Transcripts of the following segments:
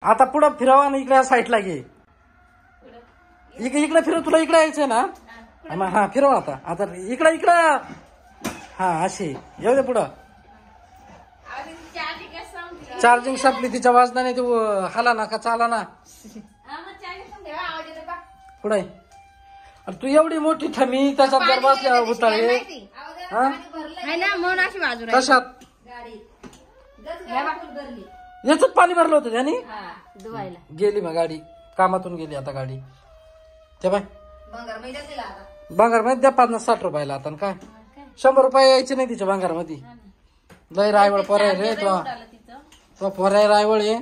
आता पुढं फिरवा आणि इकडे साईडला घे. इकडे फिरव, तुला इकडे यायचंय ना. हा फिरव आता. आता इकडं हा अशी येऊ दे पुढं. चार्जिंग संपली तिच्या वाजनाने. तू हाला ना का चाला ना पुढे. तू एवढी मोठी थमी त्याच्यात जर बसल्या उताळे कशात याच्यात पाणी भरलं होतं त्याने. गेली मग गाडी, कामातून गेली आता गाडी. ते बाय भांगार मध्ये द्या 50-60 रुपयाला. आता काय 100 रुपये यायचे नाही तिच्या भांगार मध्ये. लय रायवळ पोराय रे तो पोराय रायवळ आहे.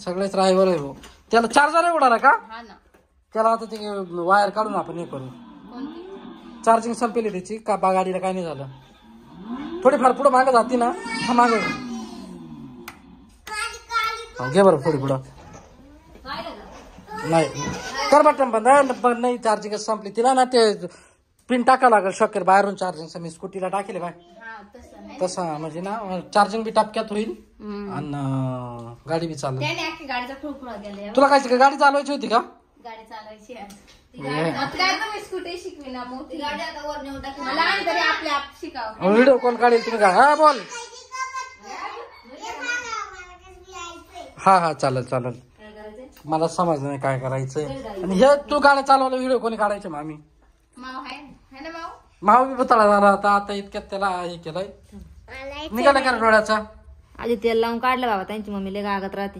सगळेच रायवळ आहे. त्याला चार्जर उडाला का त्याला. आता ते वायर काढून आपण हे करू. चार्जिंग संपेली त्याची का बा गाडीला काय नाही झालं. थोडीफार पुढं मागं जाते ना. हा माग घे बरं थोडी पुढं. नाही कर बटन बंद नाही. चार्जिंग संपली तिला ना. ते पिन टाका लागेल शॉकेर बाहेरून चार्जिंग. मी स्कूटीला टाकेले बाय तसा म्हणजे ना चार्जिंग बी टपक्यात होईल आणि गाडी बी चालेल. तुला काय गाडी चालवायची होती का. गाडी चालवायची व्हिडिओ कॉल काढेल तुम्ही का. हा बोल. हा चालेल चालेल. मला समजलं नाही काय करायचंय. आणि हे तू गाड्या चालवलं व्हिडिओ कोणी काढायचे मग आम्ही. माव बी बुताळा झाला होता आता इतक्यात त्याला हे केलंय. निघाला का डोळ्याचा. आधी तेल लावून काढलं बाबा. त्यांची मम्मी लय गागत राहते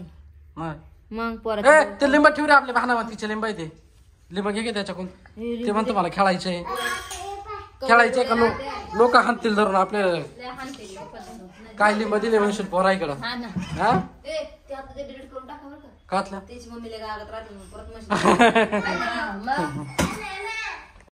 मग परत. ते लिंब ठेवले आपल्या भानावतीचे लिंब आहे. ते लिंब घे त्याच्याकडून. ते म्हणतो मला खेळायचंय का लोक हाणतील धरून आपले. काय लिंब दिले म्हणशील पोरा इकडं. हा कातल्या त्याची मम्मी लय गागत राहते परत